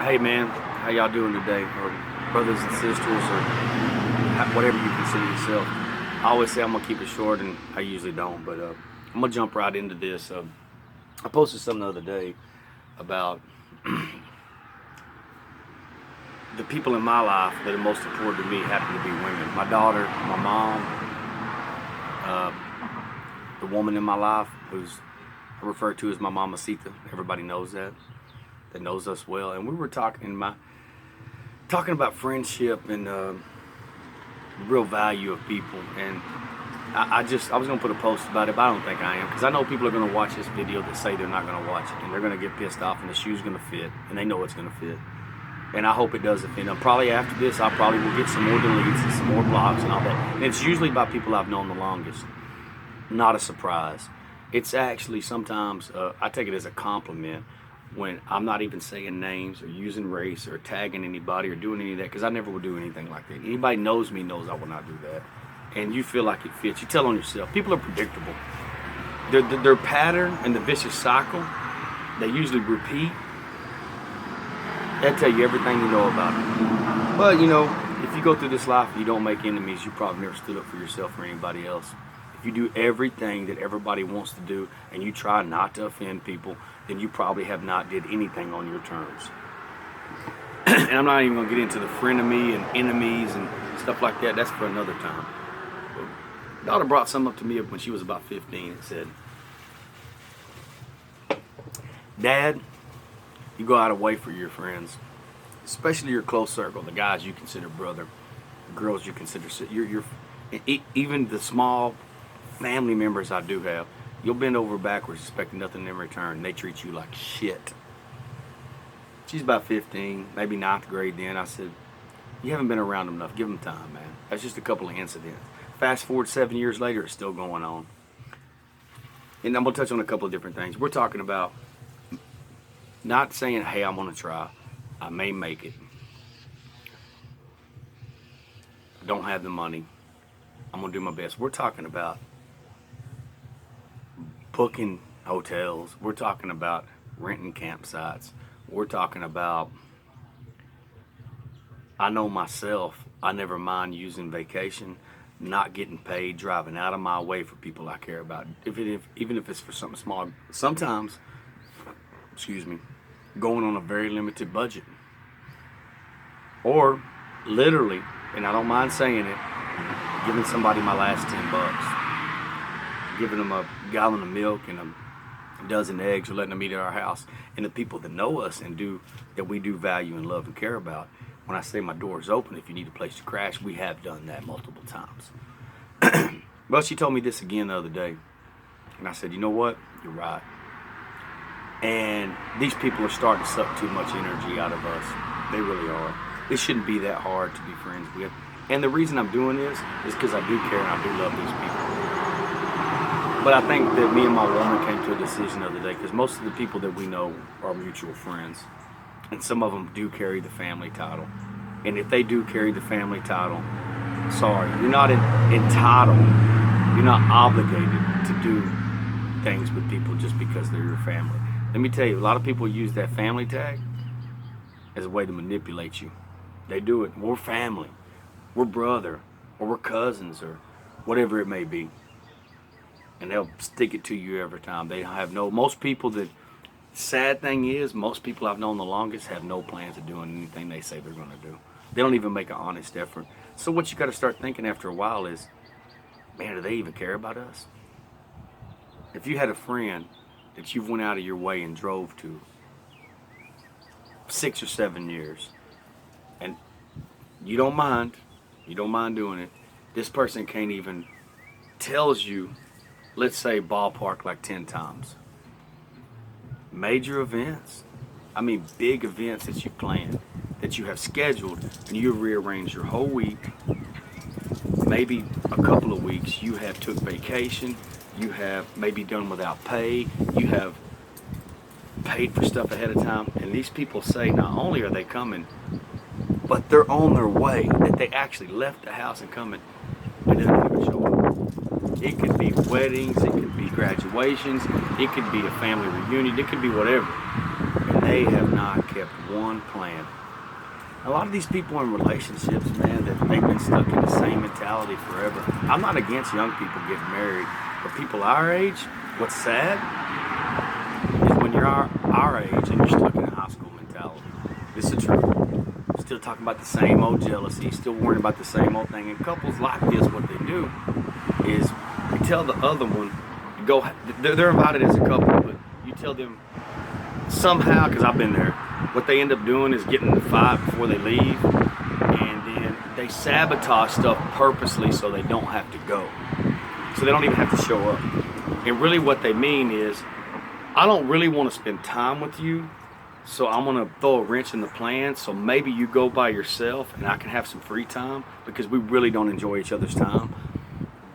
Hey man, how y'all doing today? Or brothers and sisters, or whatever you consider yourself. I always say I'm gonna keep it short, and I usually don't, but I'm gonna jump right into this. I posted something the other day about the people in my life that are most important to me happen to be women. My daughter, my mom, uh, the woman in my life who's I refer to as my mama Sita. Everybody knows that knows us well. And we were talking about friendship and the real value of people. And I was gonna put a post about it, but I don't think I am, because I know people are gonna watch this video that say they're not gonna watch it, and they're gonna get pissed off, and the shoe's gonna fit, and they know it's gonna fit. And I hope it doesn't fit. Now, probably after this, I probably will get some more deletes and some more blocks and all that. And it's usually by people I've known the longest. Not a surprise. It's actually sometimes I take it as a compliment when I'm not even saying names or using race or tagging anybody or doing any of that, because I never will do anything like that. Anybody knows me knows I will not do that. And you feel like it fits. You tell on yourself. People are predictable. Their pattern and the vicious cycle, they usually repeat. That tell you everything you know about it. But if you go through this life and you don't make enemies, you probably never stood up for yourself or anybody else. If you do everything that everybody wants to do and you try not to offend people, then you probably have not did anything on your terms. And I'm not even gonna get into the frenemy and enemies and stuff like that. That's for another time. But daughter brought something up to me when she was about 15. It said, "Dad, you go out of way for your friends, especially your close circle, the guys you consider brother, the girls you consider even the small family members I do have. You'll bend over backwards expecting nothing in return, and they treat you like shit." She's about 15, maybe ninth grade then. I said, "You haven't been around them enough. Give them time, man. That's just a couple of incidents." Fast forward 7 years later, it's still going on. And I'm going to touch on a couple of different things. We're talking about not saying, "Hey, I'm going to try. I may make it. I don't have the money. I'm going to do my best." We're talking about booking hotels. We're talking about renting campsites. We're talking about, I know myself, I never mind using vacation, not getting paid, driving out of my way for people I care about. Even if it's for something small. Sometimes, going on a very limited budget. Or literally, and I don't mind saying it, giving somebody my last $10, giving them a gallon of milk and a dozen eggs, or letting them eat at our house. And the people that know us and that we do value and love and care about, when I say my door is open, if you need a place to crash, we have done that multiple times. But she told me this again the other day, and I said, "You know what? You're right." And these people are starting to suck too much energy out of us. They really are. It shouldn't be that hard to be friends with. And the reason I'm doing this is because I do care and I do love these people. But I think that me and my woman came to a decision the other day, because most of the people that we know are mutual friends. And some of them do carry the family title. And if they do carry the family title, sorry, you're not entitled, you're not obligated to do things with people just because they're your family. Let me tell you, a lot of people use that family tag as a way to manipulate you. They do it. We're family, we're brother, or we're cousins, or whatever it may be. And they'll stick it to you every time. Most people sad thing is, most people I've known the longest have no plans of doing anything they say they're going to do. They don't even make an honest effort. So what you got to start thinking after a while is, man, do they even care about us? If you had a friend that you went out of your way and drove to 6 or 7 years, and you don't mind doing it, this person can't even tells you, let's say ballpark, like 10 times. Major events, big events that you plan, that you have scheduled, and you rearrange your whole week, maybe a couple of weeks, you have took vacation, you have maybe done without pay, you have paid for stuff ahead of time, and these people say not only are they coming, but they're on their way, that they actually left the house and coming, and they don't even show up. It could be weddings, it could be graduations, it could be a family reunion, it could be whatever. And they have not kept one plan. A lot of these people in relationships, man, that they've been stuck in the same mentality forever. I'm not against young people getting married, but people our age, what's sad is when you're our age and you're stuck in a high school mentality. This is the truth. Still talking about the same old jealousy, still worrying about the same old thing. And couples like this, what they do is you tell the other one, go. They're invited as a couple, but you tell them somehow, because I've been there, what they end up doing is getting in the fight before they leave, and then they sabotage stuff purposely so they don't have to go. So they don't even have to show up. And really what they mean is, I don't really want to spend time with you, so I'm going to throw a wrench in the plan, so maybe you go by yourself and I can have some free time, because we really don't enjoy each other's time.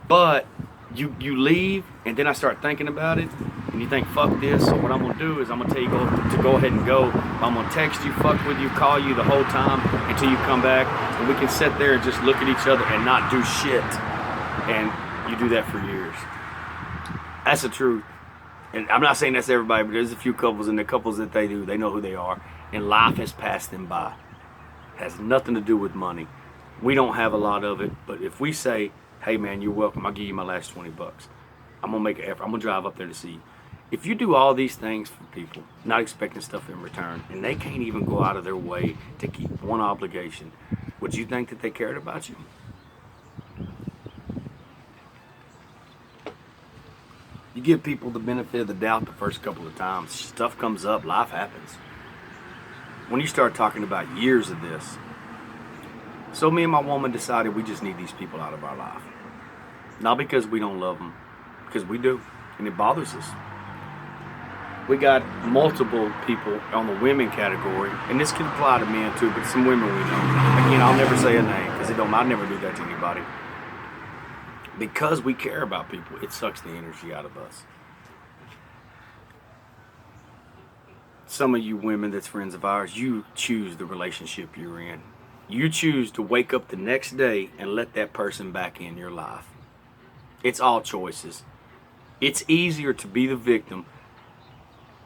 But you leave, and then I start thinking about it, and you think, fuck this, so what I'm going to do is I'm going to tell you to go ahead and go. I'm going to text you, fuck with you, call you the whole time until you come back, and we can sit there and just look at each other and not do shit. And you do that for years. That's the truth. And I'm not saying that's everybody, but there's a few couples, and the couples that they do, they know who they are, and life has passed them by. It has nothing to do with money. We don't have a lot of it, but if we say, hey man, you're welcome, I'll give you my last 20 bucks. I'm gonna make an effort. I'm gonna drive up there to see you. If you do all these things for people, not expecting stuff in return, and they can't even go out of their way to keep one obligation, would you think that they cared about you? You give people the benefit of the doubt the first couple of times. Stuff comes up, life happens. When you start talking about years of this, so me and my woman decided we just need these people out of our life. Not because we don't love them, because we do, and it bothers us. We got multiple people on the women category, and this can apply to men too, but some women we know. Again, I'll never say a name, because I'll never do that to anybody. Because we care about people, it sucks the energy out of us. Some of you women that's friends of ours, you choose the relationship you're in. You choose to wake up the next day and let that person back in your life. It's all choices. It's easier to be the victim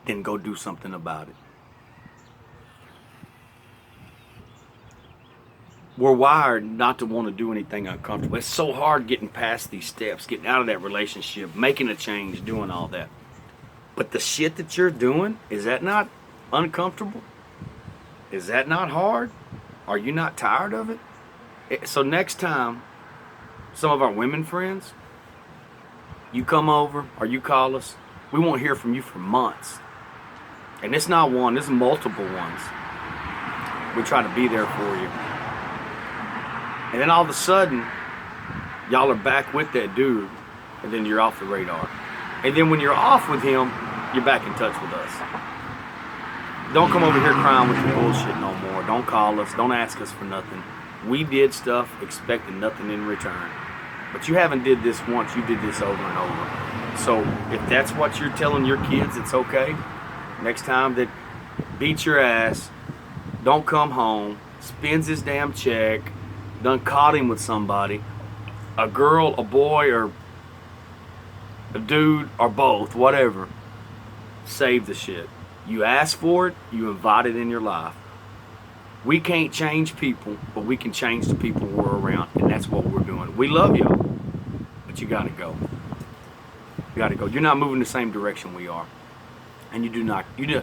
than go do something about it. We're wired not to want to do anything uncomfortable. It's so hard getting past these steps, getting out of that relationship, making a change, doing all that. But the shit that you're doing, is that not uncomfortable? Is that not hard? Are you not tired of it? So next time, some of our women friends, you come over or you call us, we won't hear from you for months. And it's not one, it's multiple ones. We try to be there for you. And then all of a sudden, y'all are back with that dude, and then you're off the radar. And then when you're off with him, you're back in touch with us. Don't come over here crying with the bullshit no more. Don't call us. Don't ask us for nothing. We did stuff expecting nothing in return. But you haven't did this once. You did this over and over. So if that's what you're telling your kids, it's okay. Next time that beats your ass, don't come home, spends his damn check, done caught him with somebody, a girl, a boy, or a dude, or both, whatever, save the shit. You asked for it, you invite it in your life. We can't change people, but we can change the people we're around, and that's what we're doing. We love y'all, but you gotta go. You gotta go. You're not moving the same direction we are. And you do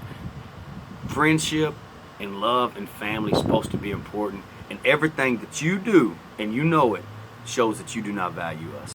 friendship and love and family is supposed to be important. And everything that you do, and you know it, shows that you do not value us.